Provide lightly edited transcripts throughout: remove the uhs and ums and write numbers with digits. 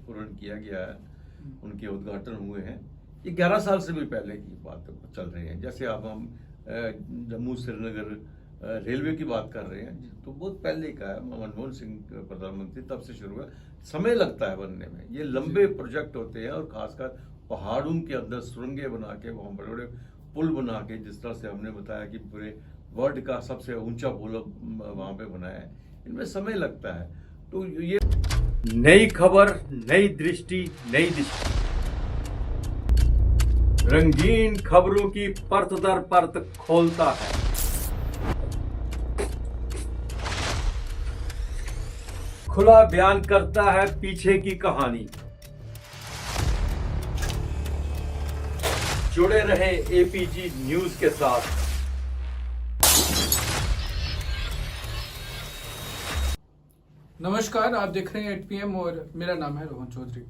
पूर्ण किया गया है, उनके उद्घाटन हुए हैं। ये 11 साल से भी पहले की बात चल रही है। जैसे अब हम जम्मू श्रीनगर रेलवे की बात कर रहे हैं तो बहुत पहले का है, मनमोहन सिंह प्रधानमंत्री तब से शुरू हुआ। समय लगता है बनने में, ये लंबे प्रोजेक्ट होते हैं, और खासकर पहाड़ों के अंदर सुरंगें बना के, वहाँ बड़े बड़े पुल बना के, जिस तरह से हमने बताया कि पूरे वर्ल्ड का सबसे ऊंचा पुल वहाँ पे बनाया है, इनमें समय लगता है। तो ये नई खबर, नई दृष्टि, नई दिशा, रंगीन खबरों की परत दर परत खोलता है। खुला बयान करता है पीछे की कहानी। जुड़े रहे एपीजी न्यूज के साथ। नमस्कार, आप देख रहे हैं 8 PM और मेरा नाम है रोहन चौधरी।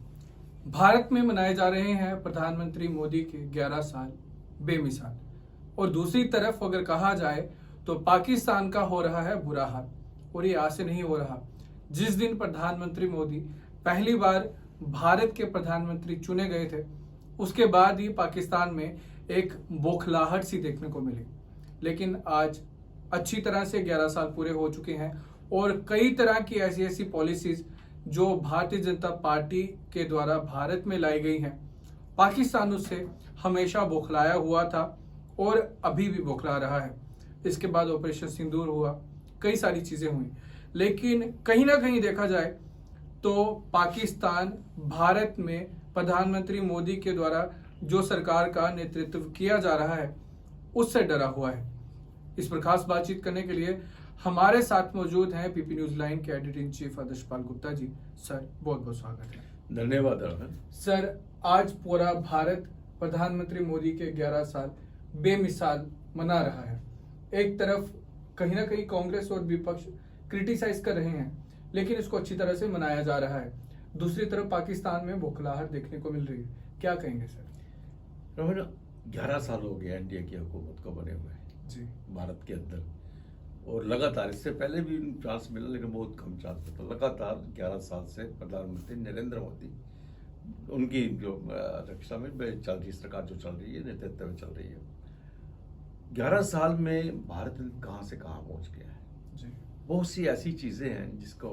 भारत में मनाए जा रहे हैं प्रधानमंत्री मोदी के 11 साल बेमिसाल, और दूसरी तरफ अगर कहा जाए तो पाकिस्तान का हो रहा है बुरा हाल। और ये आज से नहीं हो रहा। जिस दिन प्रधानमंत्री मोदी पहली बार भारत के प्रधानमंत्री चुने गए थे, उसके बाद ही पाकिस्तान में एक बौखलाहट सी देखने को मिली। लेकिन आज अच्छी तरह से 11 साल पूरे हो चुके हैं, और कई तरह की ऐसी ऐसी पॉलिसीज जो भारतीय जनता पार्टी के द्वारा भारत में लाई गई हैं, पाकिस्तान उससे हमेशा बौखलाया हुआ था और अभी भी बौखला रहा है। इसके बाद ऑपरेशन सिंदूर हुआ, कई सारी चीजें हुई, लेकिन कहीं ना कहीं देखा जाए तो पाकिस्तान भारत में प्रधानमंत्री मोदी के द्वारा जो सरकार का नेतृत्व किया जा रहा है उससे डरा हुआ है। इस पर खास बातचीत करने के लिए हमारे साथ मौजूद हैं पीपी न्यूज लाइन के editor in chief Adarshpal Gupta ji. Sir, बहुत बहुत स्वागत है। धन्यवाद सर, आज पूरा भारत प्रधानमंत्री मोदी के 11 साल बेमिसाल मना रहा है। एक तरफ कहीं ना कहीं कांग्रेस और विपक्ष क्रिटिसाइज कर रहे हैं, लेकिन इसको अच्छी तरह से मनाया जा रहा है। दूसरी तरफ पाकिस्तान में बौखलाहट देखने को मिल रही है। क्या कहेंगे सर? रोहन, 11 साल हो गया इंडिया की हुकूमत को बने हुए जी भारत के अंदर, और लगातार, इससे पहले भी चांस मिला लेकिन बहुत कम चांस था। लगातार 11 साल से प्रधानमंत्री नरेंद्र मोदी, उनकी जो अध्यक्षता में चल रही सरकार जो चल रही है, नेतृत्व में चल रही है। 11 साल में भारत कहाँ से कहाँ पहुँच गया है जी। बहुत सी ऐसी चीज़ें हैं जिसको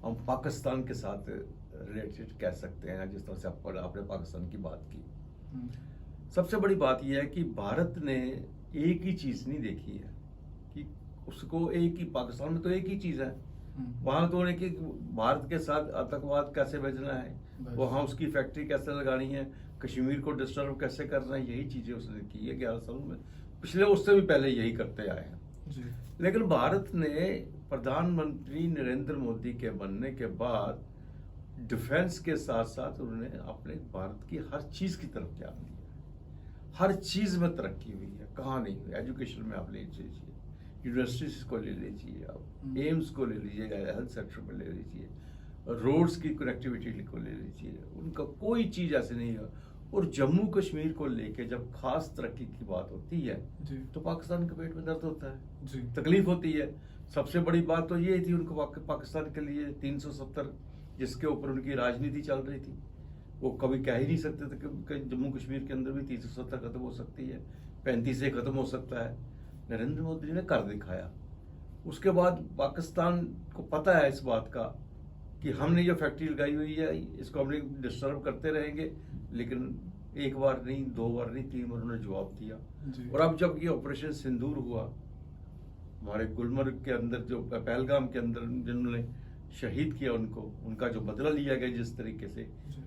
हम पाकिस्तान के साथ रिलेटेड कह सकते हैं। जिस तरह से आपने पाकिस्तान की बात की, सबसे बड़ी बात यह है कि भारत ने एक ही चीज़ नहीं देखी है कि उसको एक ही, पाकिस्तान में तो एक ही चीज़ है, वहाँ तो कि भारत के साथ आतंकवाद कैसे भेजना है, वहाँ उसकी फैक्ट्री कैसे लगानी है, कश्मीर को डिस्टर्ब कैसे करना है, यही चीज़ें उसने की है 11 सालों में। पिछले उससे भी पहले यही करते आए हैं। लेकिन भारत ने प्रधानमंत्री नरेंद्र मोदी के बनने के बाद डिफेंस के साथ साथ उन्होंने अपने भारत की हर चीज़ की तरफ ध्यान दिया। हर चीज़ में तरक्की हुई है, कहाँ नहीं हुई। एजुकेशन में आप ले लीजिए, यूनिवर्सिटीज को ले लीजिए, आप एम्स को ले लीजिए, हेल्थ सेक्टर में ले लीजिए, रोड्स की कनेक्टिविटी को ले लीजिए, उनका कोई चीज़ ऐसे नहीं है। और जम्मू कश्मीर को लेके जब खास तरक्की की बात होती है तो पाकिस्तान के पेट में दर्द होता है, तकलीफ होती है। सबसे बड़ी बात तो ये थी उनको, पाकिस्तान के लिए 370 जिसके ऊपर उनकी राजनीति चल रही थी, वो कभी कह ही नहीं सकते थे कि जम्मू कश्मीर के अंदर भी 370 खत्म हो सकती है, 35 से खत्म हो सकता है। नरेंद्र मोदी ने कर दिखाया। उसके बाद पाकिस्तान को पता है इस बात का कि हमने जो फैक्ट्री लगाई हुई है इसको हमने डिस्टर्ब करते रहेंगे, लेकिन एक बार नहीं, 2 बार नहीं, 3 बार उन्होंने जवाब दिया। और अब जब ये ऑपरेशन सिंदूर हुआ, हमारे गुलमर्ग के अंदर, जो पहलगाम के अंदर जिन्होंने शहीद किया उनको, उनका जो बदला लिया गया जिस तरीके से,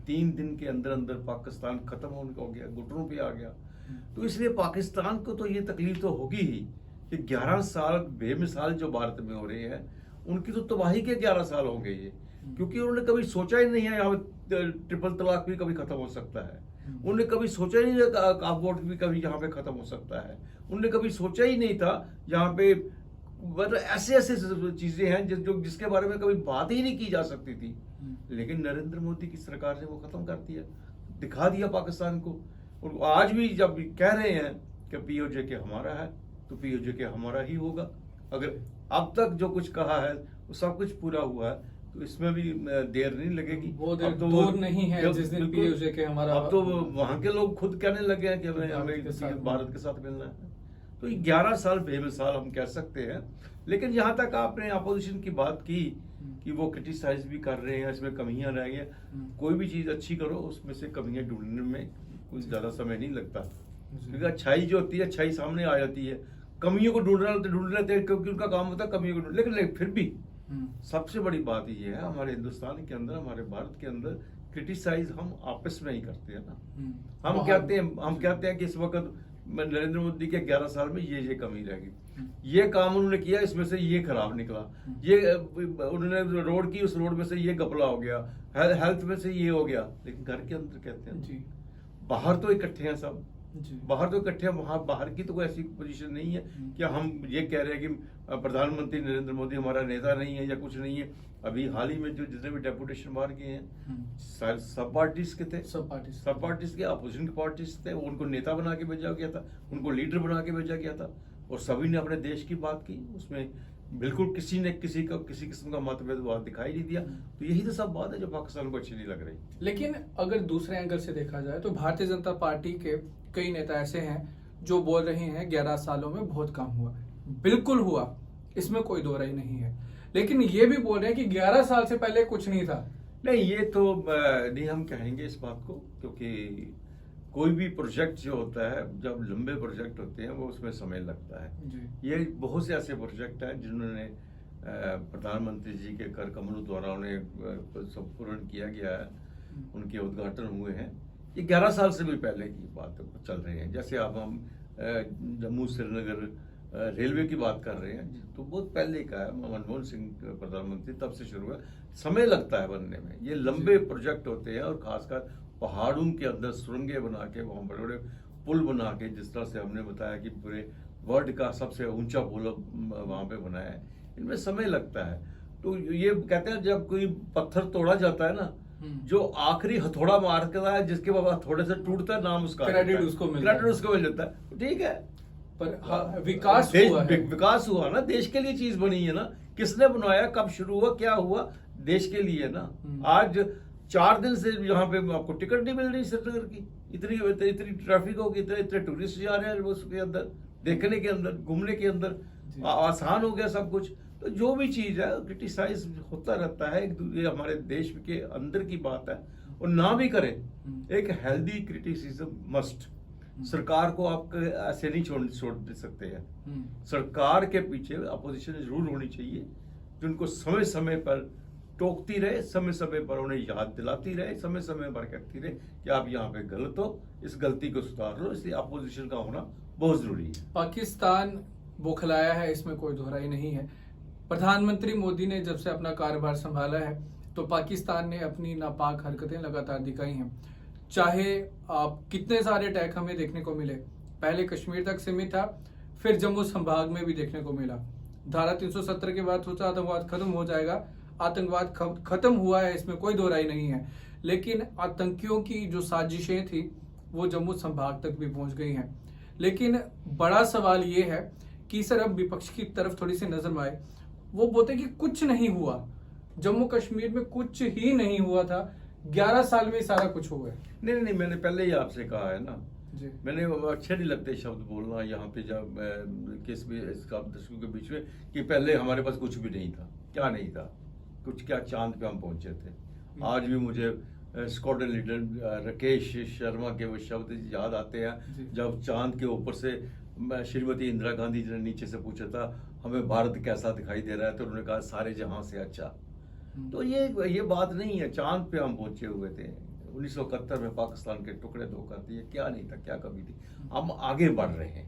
3 दिन के अंदर अंदर पाकिस्तान खत्म हो गया, घुटनों पे आ गया। तो इसलिए पाकिस्तान को तो ये तकलीफ तो होगी ही कि 11 साल बेमिसाल जो भारत में हो रहे हैं, उनकी तो तबाही के 11 साल हो गए ये, क्योंकि उन्होंने कभी सोचा ही नहीं है यहाँ ट्रिपल तलाक भी कभी खत्म हो सकता है। उन्होंने कभी सोचा ही नहीं था काफ वोट भी कभी यहाँ पे खत्म हो सकता है। उन्होंने कभी सोचा ही नहीं था यहाँ पे, मतलब ऐसे ऐसे चीजें हैं जिसके बारे में कभी बात ही नहीं की जा सकती थी। लेकिन नरेंद्र मोदी की सरकार ने वो खत्म कर दिया, दिखा दिया पाकिस्तान को। और आज भी जब कह रहे हैं कि पीओजे हमारा है, तो पीओजे हमारा ही होगा। अगर अब तक जो कुछ कहा है वो सब कुछ पूरा हुआ है, तो इसमें भी देर नहीं लगेगी। वो देर अब तो दूर नहीं है जब- जिस दिन बिल्कुल, पीयूष के हमारा अब तो वहां के लोग खुद कहने लगे हैं कि हमें भारत के साथ भारत के साथ मिलना है। तो ये 11 साल बेमिसाल हम कह सकते हैं। लेकिन जहां तक आपने अपोजिशन की बात की कि वो क्रिटिसाइज भी कर रहे हैं, इसमें कमियां रह गई, कोई भी चीज अच्छी करो उसमें से कमियां ढूंढने में कुछ ज्यादा समय नहीं लगता, क्योंकि अच्छाई जो होती है अच्छाई सामने आ जाती है। कमियों को ढूंढ लेते हैं क्योंकि उनका काम होता है कमियों को ढूंढ, लेकिन फिर भी सबसे बड़ी बात ये है हमारे हिंदुस्तान के अंदर, हमारे भारत के अंदर क्रिटिसाइज हम आपस में ही करते हैं ना। हम कहते हैं कि इस वक्त नरेंद्र मोदी के 11 साल में ये कमी रह गई, ये काम उन्होंने किया इसमें से ये खराब निकला, ये उन्होंने रोड की उस रोड में से ये घपला हो गया, हेल्थ में से ये हो गया। लेकिन घर के अंदर कहते हैं जी, बाहर तो इकट्ठे हैं सब, जी, बाहर तो इकट्ठे हैं, वहां बाहर की तो कोई ऐसी पोजीशन नहीं है कि हम ये कह रहे हैं कि प्रधानमंत्री नरेंद्र मोदी हमारा नेता नहीं है या कुछ नहीं है। अभी हाल ही में जो जितने भी डेपुटेशन बाहर गए हैं सब पार्टीज के थे, सब पार्टीज के अपोजिशन के पार्टीज थे, उनको नेता बना के भेजा गया था, उनको लीडर बना के भेजा गया था, और सभी ने अपने देश की बात की। उसमें बिल्कुल किसी ने किसी किस्म का मतभेद दिखाई नहीं दिया। तो यही तो सब बात है जो पाकिस्तान को अच्छी नहीं लग रही। लेकिन अगर दूसरे एंगल से देखा जाए तो भारतीय जनता पार्टी के कई नेता ऐसे हैं जो बोल रहे हैं 11 सालों में बहुत काम हुआ। बिल्कुल हुआ, इसमें कोई दो राय नहीं है, लेकिन ये भी बोल रहे हैं कि 11 साल से पहले कुछ नहीं था। नहीं, ये तो नहीं हम कहेंगे इस बात को, क्योंकि कोई भी प्रोजेक्ट जो होता है, जब लंबे प्रोजेक्ट होते हैं वो उसमें समय लगता है जी। ये बहुत से ऐसे प्रोजेक्ट हैं जिन्होंने प्रधानमंत्री जी के कर कमलों द्वारा उन्हें सब पूर्ण किया गया है, उनके उद्घाटन हुए हैं। ये 11 साल से भी पहले की बात चल रही है। जैसे अब हम जम्मू श्रीनगर रेलवे की बात कर रहे हैं तो बहुत पहले का है, मनमोहन सिंह प्रधानमंत्री तब से शुरू हुआ। समय लगता है बनने में, ये लंबे प्रोजेक्ट होते हैं, और खासकर पहाड़ों के अंदर सुरंगें बना के, वहाँ बड़े बड़े पुल बना के, जिस तरह से हमने बताया कि पूरे वर्ल्ड का सबसे ऊंचा पुल वहाँ पे बनाया है, इनमें समय लगता है। तो ये कहते हैं जब कोई पत्थर तोड़ा जाता है ना, जो आखिरी हथौड़ा मारता है जिसके बाद हथौड़े से टूटता है, नाम उसका क्रेडिट उसको मिल जाता है। ठीक है, पर विकास हुआ है। विकास हुआ ना, देश के लिए चीज बनी है ना, किसने बनवाया, कब शुरू हुआ, क्या हुआ, देश के लिए ना। आज 4 दिन से यहाँ पे आपको टिकट नहीं मिल रही श्रीनगर की, इतनी ट्रैफिक होगी, इतने टूरिस्ट जा रहे हैं उसके अंदर, देखने के अंदर, घूमने के अंदर, आसान हो गया सब कुछ। तो जो भी चीज है क्रिटिसाइज होता रहता है, ये हमारे देश के अंदर की बात है, और ना भी करें, एक हेल्दी क्रिटिसिज्म मस्ट। सरकार को आप ऐसे नहीं छोड़ दे सकते हैं। सरकार के पीछे अपोजिशन जरूर होनी चाहिए, जिनको समय समय पर टोकती रहे, समय समय पर उन्हें याद दिलाती रहे, समय समय पर कहती रहे कि आप यहाँ पे गलत हो, इस गलती को सुधार लो। इसलिए अपोजिशन का होना बहुत जरूरी है। पाकिस्तान बौखलाया है, इसमें कोई दोहराई नहीं है। प्रधानमंत्री मोदी ने जब से अपना कार्यभार संभाला है तो पाकिस्तान ने अपनी नापाक हरकतें लगातार दिखाई हैं। चाहे आप कितने सारे अटैक हमें देखने को मिले, पहले कश्मीर तक सीमित था, फिर जम्मू संभाग में भी देखने को मिला। धारा 370 के बाद सोचा आतंकवाद खत्म हो जाएगा, आतंकवाद खत्म हुआ है, इसमें कोई दो राय नहीं है। लेकिन आतंकियों की जो साजिशें थी वो जम्मू संभाग तक भी पहुंच गई हैं। लेकिन बड़ा सवाल ये है कि सर अब विपक्ष की तरफ थोड़ी सी नजर में आए, वो बोलते कि कुछ नहीं हुआ, जम्मू कश्मीर में कुछ ही नहीं हुआ था, 11 साल में सारा कुछ हो गया। नहीं, मैंने पहले ही आपसे कहा है ना जी। मैंने अच्छे नहीं लगते शब्द बोलना यहाँ पे, जब किस भी इसका दर्शकों के बीच में, कि पहले हमारे पास कुछ भी नहीं था। क्या नहीं था, कुछ क्या, चांद पे हम पहुंचे थे। आज भी मुझे स्क्वाड्रन लीडर राकेश शर्मा के वो शब्द याद आते हैं, जब चांद के ऊपर से श्रीमती इंदिरा गांधी जी ने नीचे से पूछा था हमें भारत कैसा दिखाई दे रहा है, तो उन्होंने कहा सारे जहां से अच्छा। तो ये बात नहीं है, चांद पे हम पहुंचे हुए थे। 1971 में पाकिस्तान के टुकड़े 2 कर दिए, क्या नहीं था, क्या कमी थी। हम आगे बढ़ रहे हैं,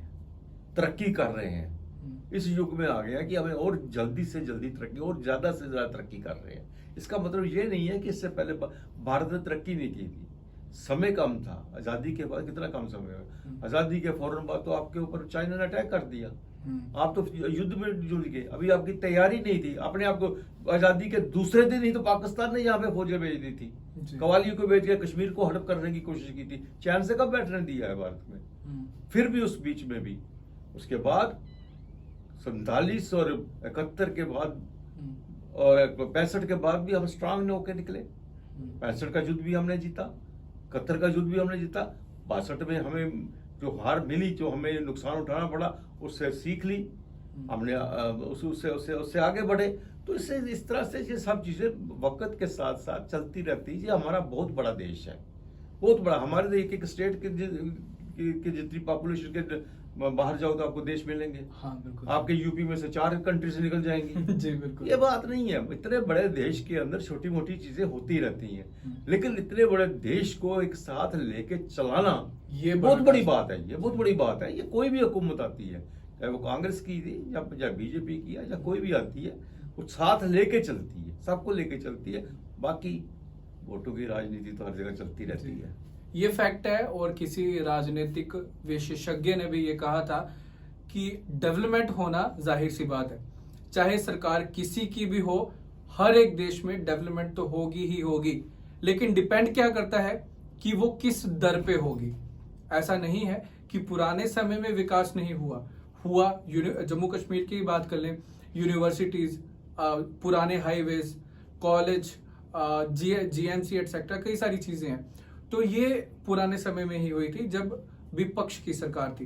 तरक्की कर रहे हैं, इस युग में आ गया कि हमें और जल्दी से जल्दी तरक्की, और ज्यादा से ज्यादा तरक्की कर रहे हैं। इसका मतलब ये नहीं है कि इससे पहले भारत ने तरक्की नहीं की थी, समय कम था। आजादी के बाद कितना कम समय हुआ, आजादी के फौरन बाद तो आपके ऊपर चाइना ने अटैक कर दिया, आप तो युद्ध में जुड़ गए, अभी आपकी तैयारी नहीं थी। अपने आप को आजादी के दूसरे दिन ही तो पाकिस्तान ने यहाँ पे फौजें भेज दी थी, कवालियों को भेज के कश्मीर को हड़प करने की कोशिश की थी। चैन से कब बैठने दिया है भारत में। फिर भी उस बीच में भी, उसके बाद 47 और 71 के बाद और 65 के बाद भी हम स्ट्रांग होकर निकले। 65 का युद्ध भी हमने जीता, 71 का युद्ध भी हमने जीता, 62 में हमें जो हार मिली, जो हमें नुकसान उठाना पड़ा, उससे सीख ली हमने, उससे आगे बढ़े। तो इससे इस तरह से ये सब चीजें वक्त के साथ साथ चलती रहती है। ये हमारा बहुत बड़ा देश है, बहुत बड़ा। हमारे एक एक स्टेट के जितनी पॉपुलेशन के बाहर जाओ तो आपको देश मिलेंगे। हाँ बिल्कुल। आपके यूपी में से 4 कंट्री से निकल जाएंगी। जी बिल्कुल। ये बात नहीं है। इतने बड़े देश के अंदर छोटी मोटी चीजें होती रहती हैं, लेकिन इतने बड़े देश को एक साथ लेके चलाना ये बहुत बड़ी बात है। ये बहुत बड़ी बात है। ये कोई भी हुकूमत आती है, चाहे वो कांग्रेस की थी या बीजेपी की है या कोई भी आती है, वो साथ लेके चलती है, सबको लेके चलती है। बाकी वोटों की राजनीति तो हर जगह चलती रहती है। ये फैक्ट है। और किसी राजनीतिक विशेषज्ञ ने भी ये कहा था कि डेवलपमेंट होना जाहिर सी बात है, चाहे सरकार किसी की भी हो, हर एक देश में डेवलपमेंट तो होगी ही होगी, लेकिन डिपेंड क्या करता है कि वो किस दर पे होगी। ऐसा नहीं है कि पुराने समय में विकास नहीं हुआ। जम्मू कश्मीर की बात कर लें, यूनिवर्सिटीज, पुराने हाईवेज, कॉलेज, जीएमसी एटसेट्रा, कई सारी चीजें हैं। तो ये पुराने समय में ही हुई थी जब विपक्ष की सरकार थी।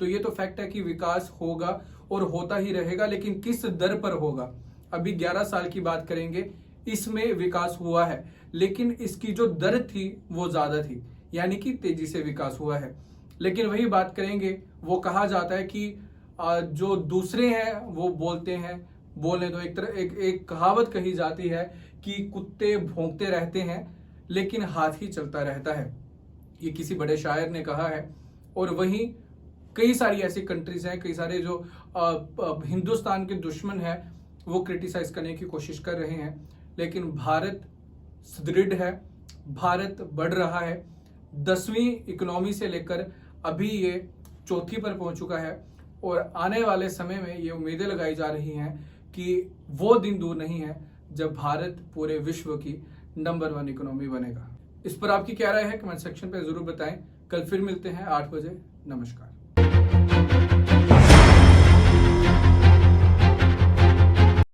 तो ये तो फैक्ट है कि विकास होगा और होता ही रहेगा, लेकिन किस दर पर होगा। अभी 11 साल की बात करेंगे, इसमें विकास हुआ है, लेकिन इसकी जो दर थी वो ज्यादा थी, यानी कि तेजी से विकास हुआ है। लेकिन वही बात करेंगे, वो कहा जाता है कि जो दूसरे हैं वो बोलते हैं, बोलने दो। एक कहावत कही जाती है कि कुत्ते भौंकते रहते हैं लेकिन हाथी चलता रहता है। ये किसी बड़े शायर ने कहा है। और वहीं कई सारी ऐसी कंट्रीज हैं, कई सारे जो हिंदुस्तान के दुश्मन हैं, वो क्रिटिसाइज करने की कोशिश कर रहे हैं, लेकिन भारत सुदृढ़ है, भारत बढ़ रहा है। 10वीं इकोनॉमी से लेकर अभी ये 4थी पर पहुंच चुका है। और आने वाले समय में ये उम्मीदें लगाई जा रही हैं कि वो दिन दूर नहीं है जब भारत पूरे विश्व की नंबर 1 इकोनॉमी बनेगा। इस पर आपकी क्या राय है, कमेंट सेक्शन पे जरूर बताएं। कल फिर मिलते हैं 8 बजे। नमस्कार।